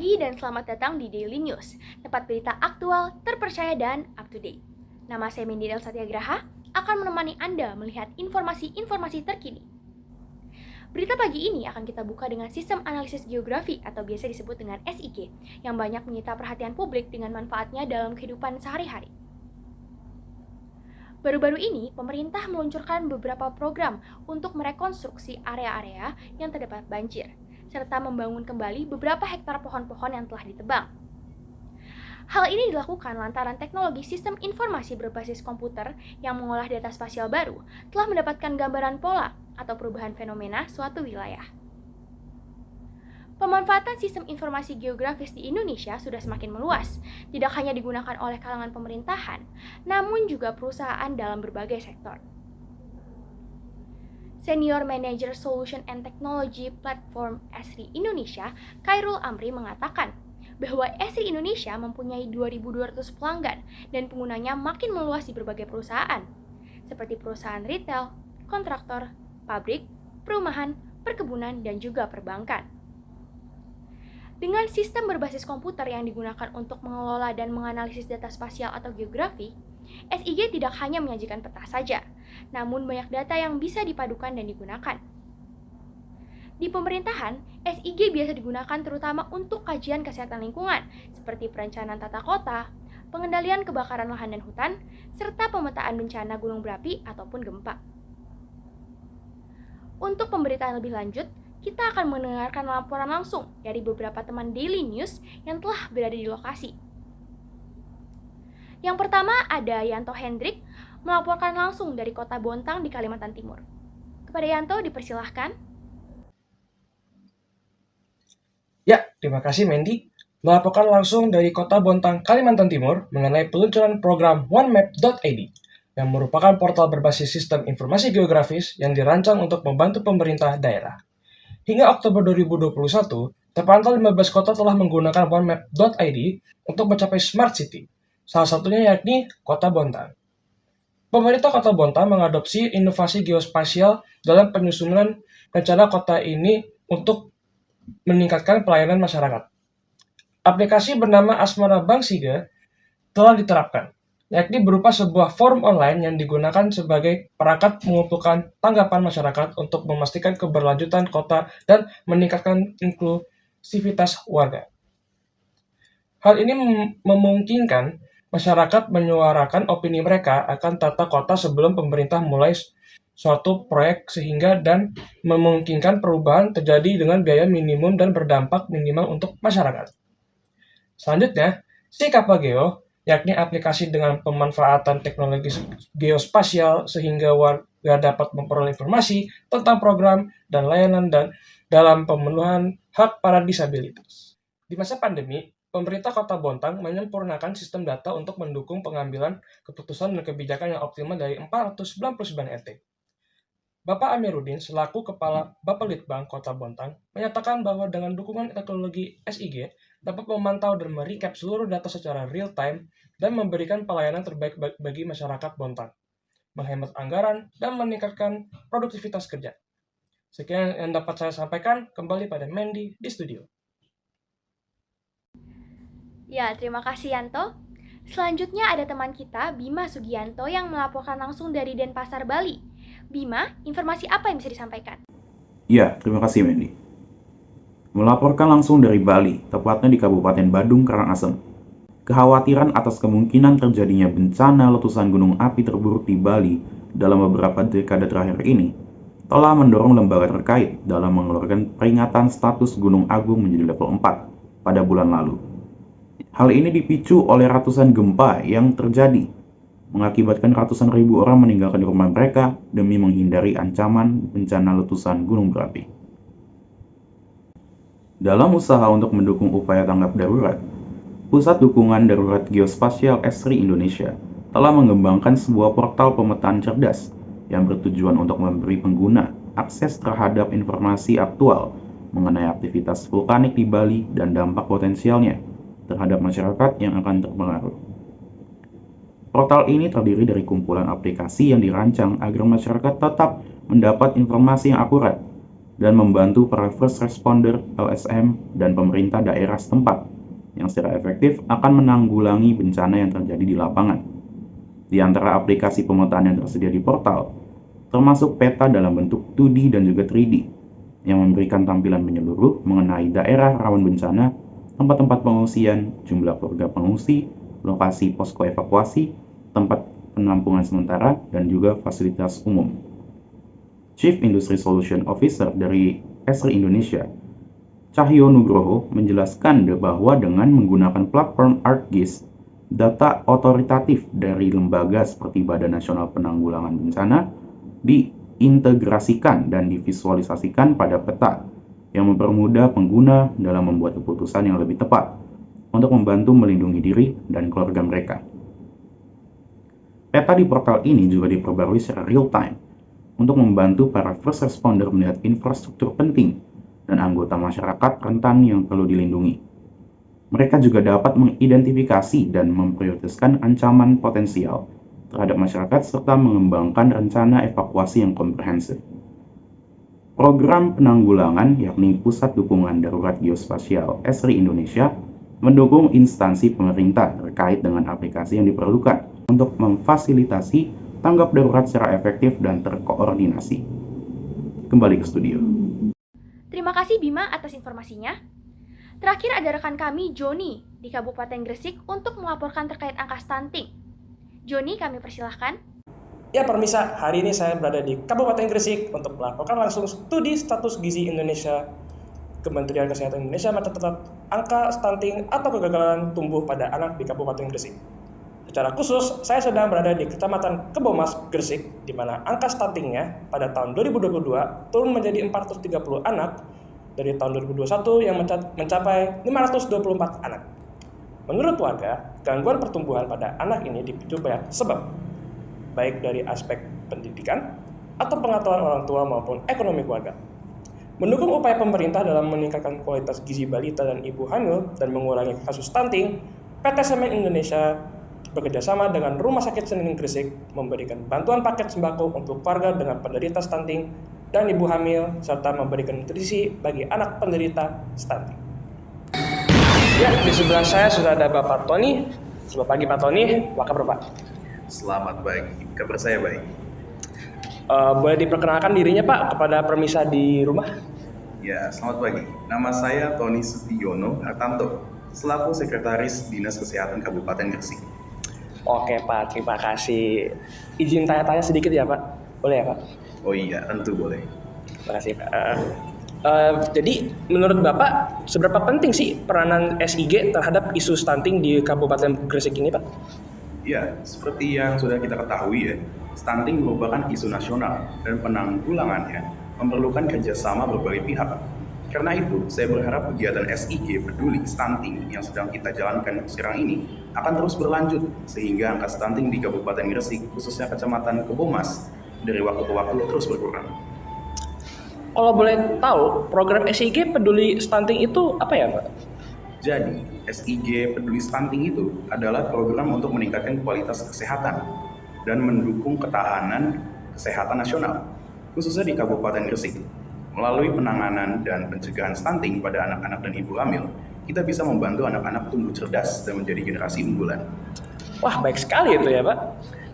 pagi dan selamat datang di Daily News, tempat berita aktual, terpercaya, dan up to date. Nama saya Mendy Del Satyagraha, akan menemani Anda melihat informasi-informasi terkini. Berita pagi ini akan kita buka dengan sistem analisis geografi atau biasa disebut dengan SIG, yang banyak menyita perhatian publik dengan manfaatnya dalam kehidupan sehari-hari. Baru-baru ini, pemerintah meluncurkan beberapa program untuk merekonstruksi area-area yang terdapat banjir, serta membangun kembali beberapa hektar pohon-pohon yang telah ditebang. Hal ini dilakukan lantaran teknologi sistem informasi berbasis komputer yang mengolah data spasial baru telah mendapatkan gambaran pola atau perubahan fenomena suatu wilayah. Pemanfaatan sistem informasi geografis di Indonesia sudah semakin meluas, tidak hanya digunakan oleh kalangan pemerintahan, namun juga perusahaan dalam berbagai sektor. Senior Manager Solution and Technology Platform Esri Indonesia, Khairul Amri mengatakan bahwa Esri Indonesia mempunyai 2.200 pelanggan dan penggunanya makin meluas di berbagai perusahaan, seperti perusahaan retail, kontraktor, pabrik, perumahan, perkebunan, dan juga perbankan. Dengan sistem berbasis komputer yang digunakan untuk mengelola dan menganalisis data spasial atau geografi, SIG tidak hanya menyajikan peta saja, namun banyak data yang bisa dipadukan dan digunakan. Di pemerintahan, SIG biasa digunakan terutama untuk kajian kesehatan lingkungan, seperti perencanaan tata kota, pengendalian kebakaran lahan dan hutan, serta pemetaan bencana gunung berapi ataupun gempa. Untuk pemberitaan lebih lanjut, kita akan mendengarkan laporan langsung dari beberapa teman Daily News yang telah berada di lokasi. Yang pertama ada Yanto Hendrik melaporkan langsung dari kota Bontang di Kalimantan Timur. Kepada Yanto dipersilahkan. Ya, terima kasih Mendy. Melaporkan langsung dari kota Bontang, Kalimantan Timur mengenai peluncuran program OneMap.id yang merupakan portal berbasis sistem informasi geografis yang dirancang untuk membantu pemerintah daerah. Hingga Oktober 2021, terpantau 15 kota telah menggunakan OneMap.id untuk mencapai Smart City. Salah satunya yakni Kota Bontang. Pemerintah Kota Bontang mengadopsi inovasi geospasial dalam penyusunan rencana kota ini untuk meningkatkan pelayanan masyarakat. Aplikasi bernama Asmara Bank Siga telah diterapkan, yakni berupa sebuah form online yang digunakan sebagai perangkat mengumpulkan tanggapan masyarakat untuk memastikan keberlanjutan kota dan meningkatkan inklusivitas warga. Hal ini memungkinkan masyarakat menyuarakan opini mereka akan tata kota sebelum pemerintah mulai suatu proyek sehingga dan memungkinkan perubahan terjadi dengan biaya minimum dan berdampak minimal untuk masyarakat. Selanjutnya, si Kapageo, yakni aplikasi dengan pemanfaatan teknologi geospasial sehingga warga dapat memperoleh informasi tentang program dan layanan dan dalam pemenuhan hak para disabilitas. Di masa pandemi, pemerintah Kota Bontang menyempurnakan sistem data untuk mendukung pengambilan keputusan dan kebijakan yang optimal dari 499 RT. Bapak Amiruddin selaku Kepala Bapelitbang Kota Bontang menyatakan bahwa dengan dukungan teknologi SIG dapat memantau dan merecap seluruh data secara real-time dan memberikan pelayanan terbaik bagi masyarakat Bontang, menghemat anggaran, dan meningkatkan produktivitas kerja. Sekian yang dapat saya sampaikan, kembali pada Mendy di studio. Ya, terima kasih Yanto. Selanjutnya ada teman kita, Bima Sugianto, yang melaporkan langsung dari Denpasar, Bali. Bima, informasi apa yang bisa disampaikan? Ya, terima kasih Mendy. Melaporkan langsung dari Bali, tepatnya di Kabupaten Badung Karangasem. Kekhawatiran atas kemungkinan terjadinya bencana letusan gunung api terburuk di Bali dalam beberapa dekade terakhir ini telah mendorong lembaga terkait dalam mengeluarkan peringatan status Gunung Agung menjadi level 4 pada bulan lalu. Hal ini dipicu oleh ratusan gempa yang terjadi, mengakibatkan ratusan ribu orang meninggalkan rumah mereka demi menghindari ancaman bencana letusan gunung berapi. Dalam usaha untuk mendukung upaya tanggap darurat, Pusat Dukungan Darurat Geospasial Esri Indonesia telah mengembangkan sebuah portal pemetaan cerdas yang bertujuan untuk memberi pengguna akses terhadap informasi aktual mengenai aktivitas vulkanik di Bali dan dampak potensialnya terhadap masyarakat yang akan terpengaruh. Portal ini terdiri dari kumpulan aplikasi yang dirancang agar masyarakat tetap mendapat informasi yang akurat dan membantu para first responder, LSM, dan pemerintah daerah setempat yang secara efektif akan menanggulangi bencana yang terjadi di lapangan. Di antara aplikasi pemetaan yang tersedia di portal, termasuk peta dalam bentuk 2D dan juga 3D, yang memberikan tampilan menyeluruh mengenai daerah rawan bencana, tempat-tempat pengungsian, jumlah keluarga pengungsi, lokasi posko evakuasi, tempat penampungan sementara, dan juga fasilitas umum. Chief Industry Solution Officer dari Esri Indonesia, Cahyo Nugroho, menjelaskan bahwa dengan menggunakan platform ArcGIS, data otoritatif dari lembaga seperti Badan Nasional Penanggulangan Bencana diintegrasikan dan divisualisasikan pada peta yang mempermudah pengguna dalam membuat keputusan yang lebih tepat untuk membantu melindungi diri dan keluarga mereka. Peta di portal ini juga diperbarui secara real-time untuk membantu para first responder melihat infrastruktur penting dan anggota masyarakat rentan yang perlu dilindungi. Mereka juga dapat mengidentifikasi dan memprioritaskan ancaman potensial terhadap masyarakat serta mengembangkan rencana evakuasi yang komprehensif. Program penanggulangan, yakni Pusat Dukungan Darurat Geospasial Esri Indonesia, mendukung instansi pemerintah terkait dengan aplikasi yang diperlukan untuk memfasilitasi tanggap darurat secara efektif dan terkoordinasi. Kembali ke studio. Terima kasih Bima atas informasinya. Terakhir ada rekan kami, Joni, di Kabupaten Gresik untuk melaporkan terkait angka stunting. Joni, kami persilahkan. Ya, permisa, hari ini saya berada di Kabupaten Gresik untuk melaporkan langsung studi status gizi Indonesia. Kementerian Kesehatan Indonesia mencatat angka stunting atau kegagalan tumbuh pada anak di Kabupaten Gresik. Secara khusus, saya sedang berada di Kecamatan Kebomas, Gresik, di mana angka stuntingnya pada tahun 2022 turun menjadi 430 anak dari tahun 2021 yang mencapai 524 anak. Menurut warga, gangguan pertumbuhan pada anak ini dipicu banyak sebab, baik dari aspek pendidikan atau pengetahuan orang tua maupun ekonomi keluarga. Mendukung upaya pemerintah dalam meningkatkan kualitas gizi balita dan ibu hamil dan mengurangi kasus stunting, PT Semen Indonesia bekerjasama dengan Rumah Sakit Senin Gresik memberikan bantuan paket sembako untuk keluarga dengan penderita stunting dan ibu hamil, serta memberikan nutrisi bagi anak penderita stunting. Ya, di sebelah saya sudah ada Bapak Tony. Selamat pagi Pak Tony, apa kabar Pak? Selamat pagi, kabar saya baik. Boleh diperkenalkan dirinya Pak kepada permisa di rumah? Ya, selamat pagi. Nama saya Tony Sutiono Hartanto, selaku Sekretaris Dinas Kesehatan Kabupaten Gresik. Oke Pak, terima kasih. Izin tanya-tanya sedikit ya Pak? Boleh ya Pak? Oh iya, tentu boleh. Terima kasih Pak. Jadi menurut Bapak, seberapa penting sih peranan SIG terhadap isu stunting di Kabupaten Gresik ini Pak? Ya, seperti yang sudah kita ketahui ya, stunting merupakan isu nasional dan penanggulangannya memerlukan kerjasama berbagai pihak. Karena itu, saya berharap kegiatan SIG peduli stunting yang sedang kita jalankan sekarang ini akan terus berlanjut sehingga angka stunting di Kabupaten Gresik, khususnya Kecamatan Kebomas, dari waktu ke waktu terus berkurang. Kalau boleh tahu, program SIG peduli stunting itu apa ya Pak? Jadi, SIG peduli stunting itu adalah program untuk meningkatkan kualitas kesehatan dan mendukung ketahanan kesehatan nasional, khususnya di Kabupaten Gresik. Melalui penanganan dan pencegahan stunting pada anak-anak dan ibu hamil, kita bisa membantu anak-anak tumbuh cerdas dan menjadi generasi unggulan. Wah, baik sekali itu ya Pak.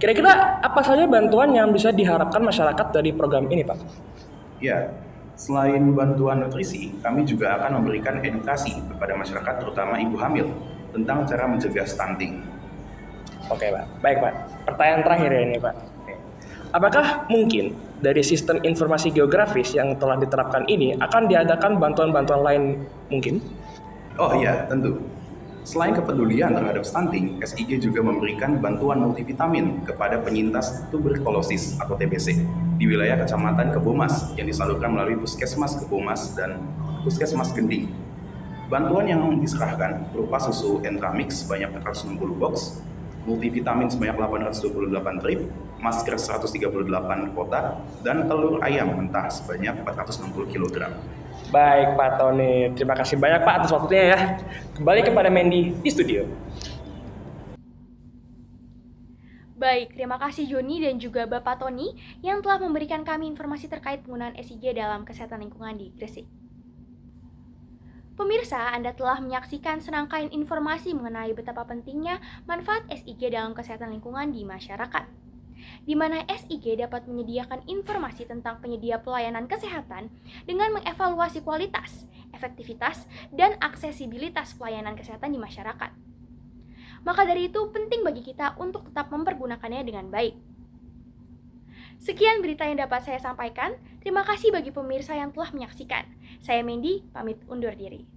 Kira-kira apa saja bantuan yang bisa diharapkan masyarakat dari program ini Pak? Ya, selain bantuan nutrisi, kami juga akan memberikan edukasi kepada masyarakat terutama ibu hamil tentang cara mencegah stunting. Oke Pak, baik Pak. Pertanyaan terakhir ya ini Pak. Apakah mungkin dari sistem informasi geografis yang telah diterapkan ini akan diadakan bantuan-bantuan lain mungkin? Oh iya, tentu. Selain kepedulian terhadap stunting, SIG juga memberikan bantuan multivitamin kepada penyintas tuberkulosis atau TBC di wilayah Kecamatan Kebomas yang disalurkan melalui Puskesmas Kebomas dan Puskesmas Gending. Bantuan yang diserahkan berupa susu Entramix sebanyak 460 box, multivitamin sebanyak 828 trip, masker 138 kotak, dan telur ayam mentah sebanyak 460 kg. Baik Pak Tony, terima kasih banyak Pak atas waktunya ya. Kembali kepada Mandy di studio. Baik, terima kasih Joni dan juga Bapak Tony yang telah memberikan kami informasi terkait penggunaan SIG dalam kesehatan lingkungan di Gresik. Pemirsa, Anda telah menyaksikan serangkaian informasi mengenai betapa pentingnya manfaat SIG dalam kesehatan lingkungan di masyarakat, di mana SIG dapat menyediakan informasi tentang penyedia pelayanan kesehatan dengan mengevaluasi kualitas, efektivitas, dan aksesibilitas pelayanan kesehatan di masyarakat. Maka dari itu penting bagi kita untuk tetap mempergunakannya dengan baik. Sekian berita yang dapat saya sampaikan. Terima kasih bagi pemirsa yang telah menyaksikan. Saya Mendy, pamit undur diri.